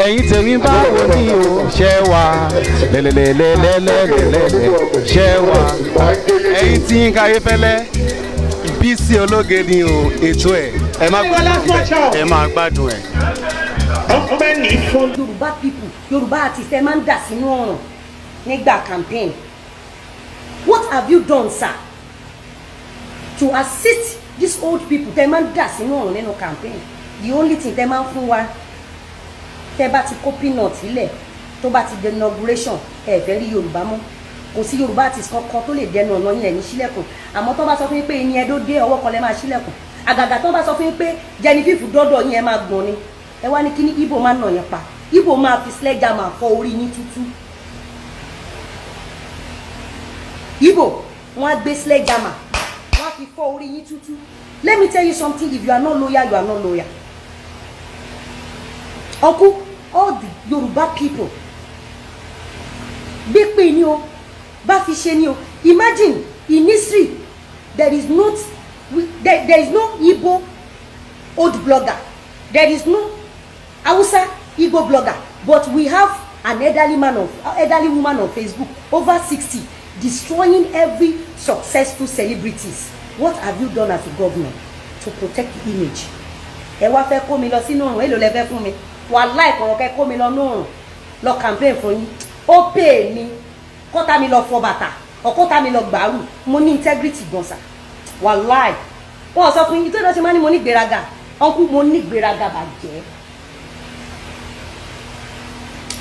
ẹ̀yin tèmi báwo ni o ṣẹ́ wa lẹ́lẹ́lẹ́lẹ́lẹ́lẹ́lẹ́ ṣẹ́ wa ẹ̀yin tí Yínká Ayéfẹ́lẹ́ Bisi Ologe ni o ètò ẹ̀ ẹ má gbádùn ẹ̀. Yorùbá people Yorùbá artist ẹ máa ń dà sínú ọ̀ràn nígbà campaign. What have you done, sir, to assist these old people? Tẹ́ máa ń dà sínú ọ̀ràn nínú campaign. The only thing tẹ́ máa ń fún wa tẹ́ bá ti kó peanut sílẹ̀ tó bá ti di inauguration ẹ fẹ́ rí Yorùbá mọ́. Kò sí Yorùbá artist kankan tó lè dẹnu ọ̀nà yín ní sílẹ̀kùn. Àmọ́ tó bá sọ fún yín pé ẹni ẹdó dé ọwọ́ kan lẹ́ máa sílẹ̀kùn. Àgàgà tó bá sọ fún yín pé Genevieve dọ́dọ̀ yín ẹ máa gbọ̀n ni. Ẹ wá ní kí ní Igbo máa nà yẹn pa. Igbo máa fi sledgehammer fọ́ orí yín tútú. Igbo wọ́n á gbé sledgehammer wọ́n á fi fọ́ orí yín tútú. Let me tell you something, if you are not loyal, you are not loyal. Uncle, all the Yoruba people bí pé ni o bá fi ṣe ni o. Imagine in history there is no Igbo old blogger, there is no Hausa Igbo blogger, but we have an elderly woman on Facebook over 60 destroying every successful celebrities. What have you done as a governor to protect the image? Ẹ wá fẹ́ kó mi lọ sínú ọ̀run, èlò lẹ fẹ́ fún mi. Wàláhì kọ̀rọ̀ kẹ́ kó mi lọ nùrùn lọ campaign fún yín. Ó pè mí kọ́tà mi lọ fọ bàtà ọ̀kọ́tà mi lọ gbàrú. Mo ní integrity gan sa. Wàláhì wọ́n sọ fún yín tó lọ ṣe máa ní mo ní gbéraga. Uncle, mo ní gbéraga bàjẹ́.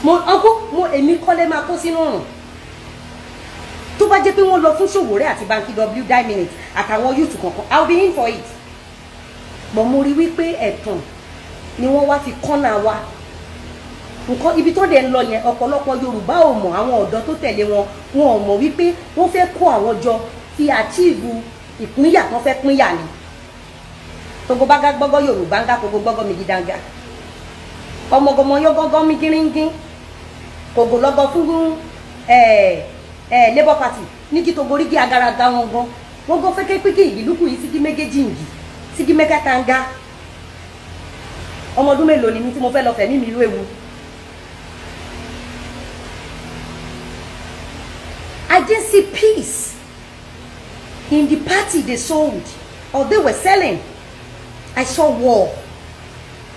Uncle, èmi kọ́lé máa kó sínú ọ̀run. Tó bá jẹ́ pé wọ́n lọ fún Ṣòwòrẹ́ àti Banky W die àtàwọn youth kankan, I will be in for it. But mo rí wípé ẹ̀tàn ni wọ́n wá fi kọ́nà wa. Nǹkan ibi tó dẹ̀ ń lọ yẹn ọ̀pọ̀lọpọ̀ Yorùbá ò mọ̀, àwọn ọ̀dọ́ tó tẹ̀lé wọn ò mọ̀ wípé wọ́n fẹ́ kó àwọn jọ fi achieve ìpínyà tán fẹ́ pínyà ni. Togo bá gbọ́gọ́ Yorùbá ń gá kogo gbọ́gọ́ mi gidanga. Ọmọgọmọ yọ gọ́gọ́ mi gíríngín. Kogo lọ́gọ́ fún Labour Party ní kí togorígi agaraga wọn gan wọn gan fẹkẹ pé kí ìbílùkù yìí sígi méjèèjì ngi sígi mẹ́kẹta ń ga ọmọ ọdún mélòó ni mi tí mo fẹ́ lọ fẹ̀mí mi ìlú ewu. I didn't see peace in the party they sold or they were selling. I saw war,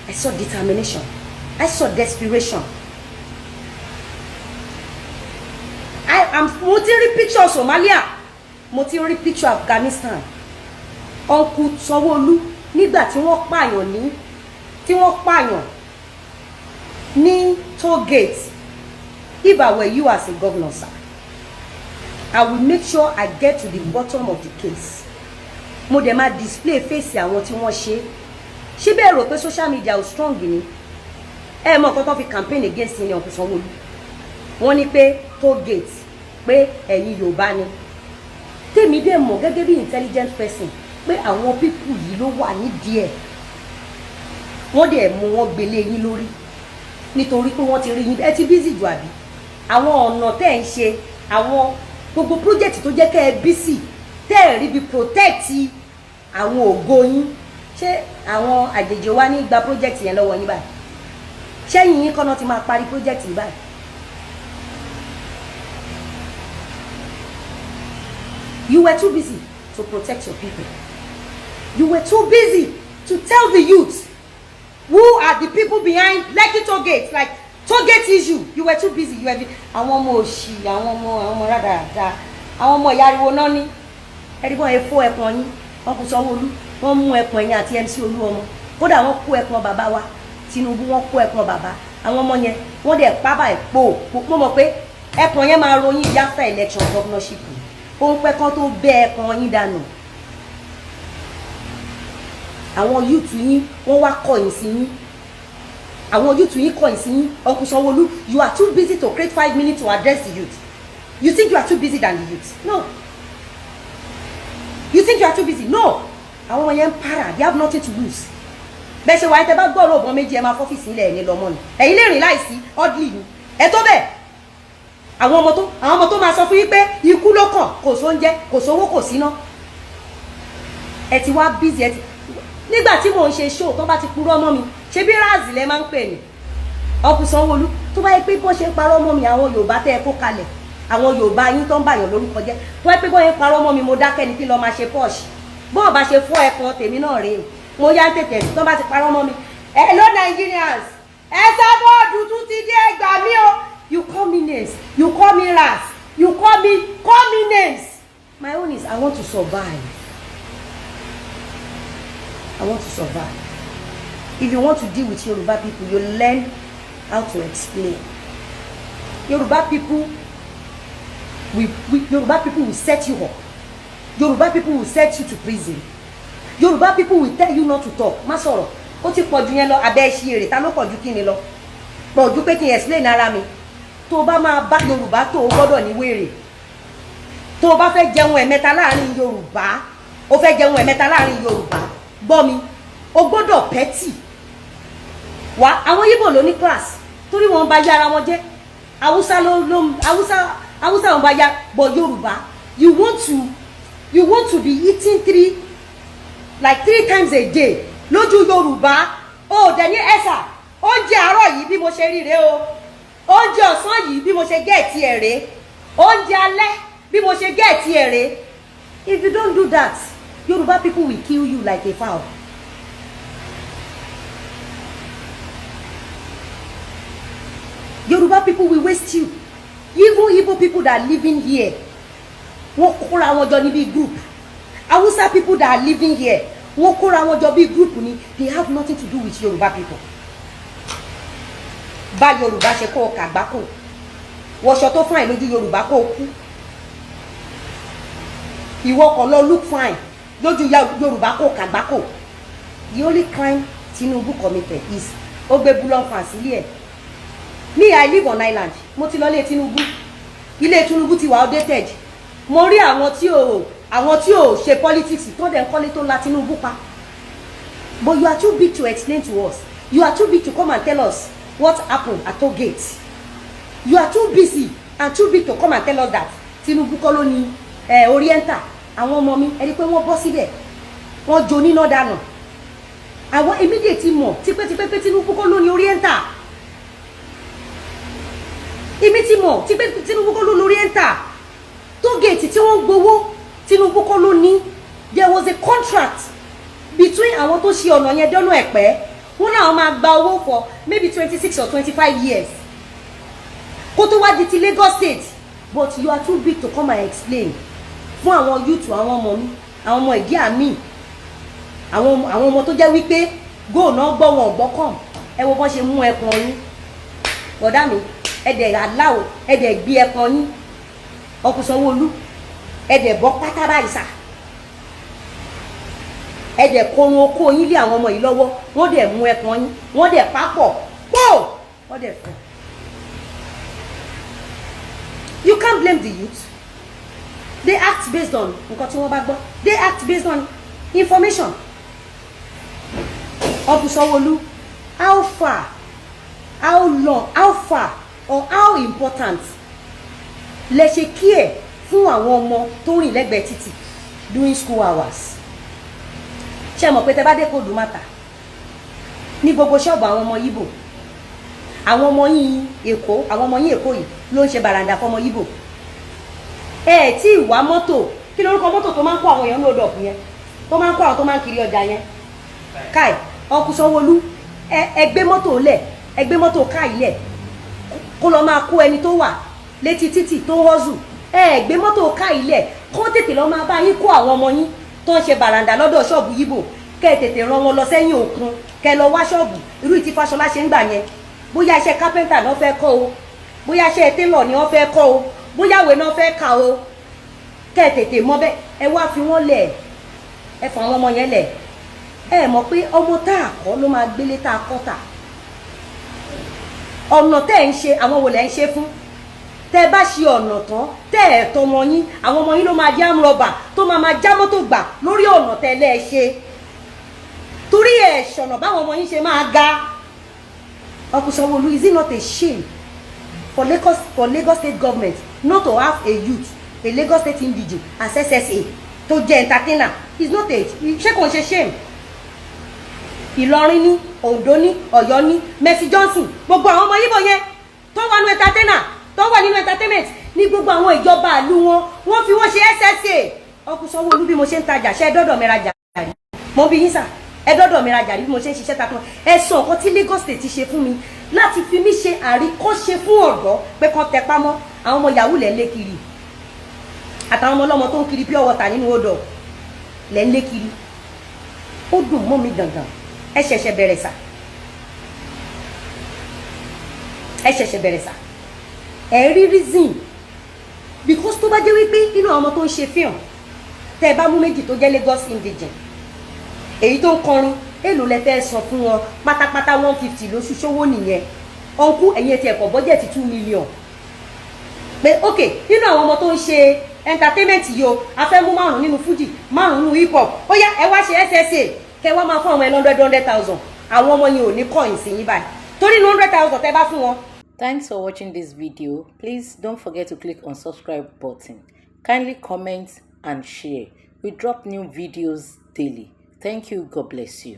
I saw determination, I saw desperation. Mo ti rí picture Somalia, mo ti rí picture Afghanistan. Uncle Sanwo Olu nígbà tí wọ́n pààyàn ní toll gate. If I were you as a governor, sir, I will make sure I get to the bottom of the case. Mo dẹ̀ máa display face àwọn tí wọ́n ṣe bẹ́ẹ̀ rò pé social media ò strong ni. Ẹ mọ̀ nǹkan tó fi campaign against ní Uncle Sanwo Olu. Wọ́n ní pé toll gate pé ẹ̀yin Yorùbá ni. Tèmi dẹ̀ mọ̀ gẹ́gẹ́ bí intelligent person pé àwọn people yìí ló wà nídìí ẹ̀. Wọ́n dẹ̀ mú wọn gbélé yín lórí nítorí pé wọ́n ti rí yín ẹ ti busy jù àbí. Àwọn ọ̀nà tẹ́ ń ṣe àwọn gbogbo project tó jẹ́ kẹ́ ẹ busy tẹ́ ẹ rí bí protect àwọn ògo yín. Ṣé àwọn àjèjì wa ní gba project yẹn lọ́wọ́ yín báyìí? Ṣẹ́yìn yín kọ́nà ti máa parí project yìí báyìí? You were too busy to protect your people. You were too busy to tell the youth who are the people behind Lekki toll gate, like toll gate issue. You were too busy. You were àwọn ọmọ òṣì, àwọn ọmọ rádaràda, àwọn ọmọ ìyariwo náà ní. Ẹ̀rígbọ́n ẹ fọ́ ẹ̀pọ̀n yín, Uncle Sanwo Olu, wọ́n mú ẹ̀pọ̀n yín àti MC Olúọmọ. Kódà wọ́n kó ẹ̀pọ̀n bàbá wa, Tinubu wọ́n kó ẹ̀pọ̀n bàbá. Àwọn ọmọ yẹn wọ́n dẹ̀ pábà ẹ̀pọ̀. Mo mọ̀ pé ẹ̀pọ̀n yẹn máa ròyìn after election governorship. Ó ń pẹ́ kán tó bẹ́ ẹ̀pọ̀n yín dànù. Àwọn youth yín wọ́n wá kọ̀yìn sí yín. Àwọn youth yín kọ̀yìn sí yín. Uncle Sanwo Olu, you are too busy to create 5 minutes to address the youth. You think you are too busy than the youth? No. You think you are too busy? No. Àwọn ọmọ yẹn ń para, they have nothing to lose. Bẹ́ẹ̀ ṣe wáyé tẹ́ bá gbọ́rọ̀ ọ̀bọ̀n méjì ẹ máa fọ́fíìsì ilẹ̀ ẹni lọ́mọ ni. Ẹ̀yin lè rìn láìsí ọ́dìlì ni. Ẹ tó bẹ́ẹ̀. Àwọn ọmọ tó máa sọ fún yín pé ikú ló kàn, kò sóúnjẹ, kò sówó, kò síná. Ẹ ti wá busy ẹ ti nígbà tí mò ń ṣe show tó bá ti purọ́ mọ́ mi ṣé bí ráàzì lẹ máa ń pè ní Gov Sanwo Olu tó bá yẹ pé bó ṣe ń parọ́ mọ́ mi àwọn Yorùbá tẹ́ ẹ kó kalẹ̀ àwọn Yorùbá yín tó ń bàyàn lórúkọ jẹ́ tó bá yẹ pé bó ṣe ń parọ́ mọ́ mi mo dákẹ́ ni kí lọ́ọ́ máa ṣe pọ́ọ̀ṣì bó o bá ṣe fọ́ ẹ̀kan tèmi náà rèé mo yá ń tètè tó bá ti parọ́ mọ́ mi hello Nigerians ẹ sábọ́ dúdú ti dé ẹgbàá mi o you call me names you call me ras you call me names my own is I want to survive. I want to survive. If you want to deal with Yoruba people, you learn how to explain. Yoruba people will set you up. Yoruba people will set you to prison. Yoruba people will tell you not to talk. Má sọ̀rọ̀. Ó ti pọ̀jù yẹn lọ abẹ́ ṣe èrè ta ló pọ̀jù kí ni lọ. Pọ̀jù pé kí n explain ara mi. Tó bá máa bá Yorùbá tó o gbọ́dọ̀ ní wèrè. Tó o bá fẹ́ jẹun ẹ̀mẹ́ta láàrin Yorùbá, o fẹ́ jẹun ẹ̀mẹ́ta láàrin Yorùbá. Gbọ́ mi, o gbọ́dọ̀ pẹ́tì. Wá àwọn Yíbò ló ní class torí wọ́n bá yára wọn jẹ́. Haúsá wọn bá yá but Yorùbá you want to be eating three times a day lójú Yorùbá o dẹ̀ ní ẹ̀sà oúnjẹ àárọ̀ yìí bí mo ṣe rí rèé o oúnjẹ ọ̀sán yìí bí mo ṣe gẹ̀ẹ́tì ẹ̀ rèé oúnjẹ alẹ́ bí mo ṣe gẹ̀ẹ́tì ẹ̀ rèé. If you don't do that Yoruba people will kill you like a fowl. Yoruba people will waste you. Even Igbo people that are living here, wọ́n kóra wọn jọ ní bí group. Hausa people that are living here, wọ́n kóra wọn jọ bí group ni. They have nothing to do with Yoruba people. Bá Yoruba ṣe kó kàgbákò. Wọṣọ tó fine lójú Yoruba kó kú. Ìwọ kò lọ look fine lójú Yoruba kó kàgbákò. The only crime Tinubu committed is ó gbé bulon fan sílé ẹ̀. Me, I live on island. Mo ti lọ lé Tinubu. Ilé Tinubu ti wà outdated. Mo rí àwọn tí ò ṣe politics tó dẹ̀ ń kọ́lé tó la Tinubu pa. But you are too big to explain to us. You are too big to come and tell us what happened at Toll Gate. You are too busy and too big to come and tell us that Tinubu kọ́ ló ní Oriental. Àwọn ọmọ mi ẹni pé wọ́n bọ́ síbẹ̀. Wọ́n jó níná dànù. Àwọn immediate mọ̀ tipẹ́tipẹ́ pé Tinubu kọ́ ló ní Oriental. Èmi ti mọ̀ tí pé Tinubu kọ́ ló lórí ẹ́ńtà Toll Gate tí wọ́n gbowó Tinubu kọ́ ló ní. There was a contract between àwọn tó ṣe ọ̀nà yẹn dọ́nà ẹ̀pẹ́ wọ́n náà máa gba owó for maybe 26 or 25 years kó tó wá di ti Lagos State but you are too big to come and explain fún àwọn youth àwọn ọmọ mi àwọn ọmọ ìdí àmì àwọn ọmọ tó jẹ́ wípé góò náà gbọ́ wọn gbọ́ kàn ẹ wo bọ́n ṣe mú ẹkùn ọyún bọ̀dá mi ẹ̀dẹ̀ aláwọ̀ ẹ̀dẹ̀ gbé ẹ̀kan yín Gov Sanwo Olu ẹ̀dẹ̀ bọ́ pátá báyìí sà ẹ̀dẹ̀ korun okó yín lé àwọn ọmọ yìí lọ́wọ́ wọ́n dẹ̀ mú ẹ̀kan yín wọ́n dẹ̀ papọ̀ pọ̀ wọ́n dẹ̀ fún. You can't blame the youth. They act based on nǹkan tí wọ́n bá gbọ́. They act based on information. Gov Sanwo Olu, how far, how long, how far or how important lẹ ṣe care fún àwọn ọmọ tó rìn lẹ́gbẹ̀ẹ́ títì during school hours. Ṣé mọ̀ pé tẹ́ bá dé kó dùmátà ní gbogbo ṣọ́ọ̀bù àwọn ọmọ Yíbò àwọn ọmọ yín Èkó àwọn ọmọ yín Èkó yìí ló ń ṣe bàràǹdà fọmọ Yíbò ẹ tí ìwà mọ́tò kí lórúkọ mọ́tò tó máa ń kó àwọn èèyàn ní odò ọ̀pù yẹn tó máa ń kó àwọn tó máa ń kiri ọjà yẹn káì Gov Sanwo Olu ẹ gbé mọ́tò lẹ̀ ẹ gbé mọ́tò káì lẹ̀ kó lọ máa kó ẹni tó wà létí títì tó ń họ́zù ẹ gbé mọ́tò káì lẹ̀ kó tètè lọ máa bá yín kó àwọn ọmọ yín tó ń ṣe bàràǹdà lọ́dọ̀ ṣọ́ọ̀bù Yíbò kẹ́ ẹ tètè rán wọn lọ sẹ́yìn òkun kẹ́ ẹ lọ wá ṣọ́ọ̀bù irú ìtí Fáṣọlá ṣe ń gbà yẹn bóyá iṣẹ́ kápẹ́ńtà náà fẹ́ kọ́ o bóyá iṣẹ́ télọ̀ ni wọ́n fẹ́ kọ́ o bóyá ìwé náà fẹ́ kà o kẹ́ ẹ tètè mọ̀ bẹ́ẹ̀ ẹ wá fi wọ́n lẹ̀ ẹ fọ àwọn ọmọ yẹn lẹ̀ ẹ mọ̀ pé ọmọ tá a kọ́ ló máa gbélé tá a kọ́ tà ọ̀nà tẹ́ ẹ̀ ń ṣe àwọn wo lẹ́ ń ṣe fún tẹ́ bá ṣe ọ̀nà tán tẹ́ ẹ̀ tọ́ ọmọ yín àwọn ọmọ yín ló máa jẹ́ àmúrọ̀bà tó máa já mọ́tò gbà lórí ọ̀nà tẹ́ lẹ́ ṣe torí ẹ̀ ṣọ̀nà báwọn ọmọ yín ṣe máa ga. Gov Sanwo Olu, is it not a shame for Lagos State government not to have a youth a Lagos State indigene as SSA tó jẹ́ entertainer? It's not a ṣé kò ń ṣe shame Ìlọrin ní Oǹdó ní Ọ̀yọ́ ní Mercy Johnson gbogbo àwọn ọmọ Yíbò yẹn tó wà nínú entertainer tó wà nínú entertainment ní gbogbo àwọn ìjọba ìlú wọ́n fi wọ́n ṣe SSA ọkùnrin Sanwó Olú bí mo ṣe ń tajà ṣe dọ́dọ̀ mi rajà rí mo bí yín sà ẹ dọ́dọ̀ mi rajà rí bí mo ṣe ń ṣiṣẹ́ takun ẹ sọ nǹkan tí Lagos State ti ṣe fún mi láti fi mí ṣe àríkọ́ṣe fún ọ̀dọ́ pé kán tẹpá mọ́ àwọn ọmọ yahoo lẹ́ ń lé kiri àtàwọn ọmọ ọlọ́mọ tó ń kiri pure water nínú odò lẹ́ ń lé kiri ó dùn mọ́ mi dandan ẹ ṣẹ̀ṣẹ̀ bẹ̀rẹ̀ sà ẹ ṣẹ̀ṣẹ̀ bẹ̀rẹ̀ sà ẹ rí reason because tó bá jẹ́ wípé inú àwọn ọmọ tó ń ṣe fíhàn tẹ́ ẹ bá mú méjì tó jẹ́ Lagos indigenous èyí tó ń kọrin èlò lẹ fẹ́ sọ fún wọn pátápátá 150 lóṣù ṣówó nìyẹn ọ̀nkú ẹ̀yìn ti ẹ̀kọ́ bọ́jẹ̀tì 2 million pé ok nínú àwọn ọmọ tó ń ṣe entertainment yìí o a fẹ́ mú 5 nínú Fuji 5 nínú hip hop ó yá ẹ wá ṣe SSA kẹ wá máa fún àwọn 100,000 àwọn ọmọ yẹn ò ní coin sí yín báyìí torí 100,000 tẹ́ bá fún wọn. Thanks for watching this video. Please don't forget to click on subscribe button. Kindly comment and share. We drop new videos daily. Thank you. God bless you.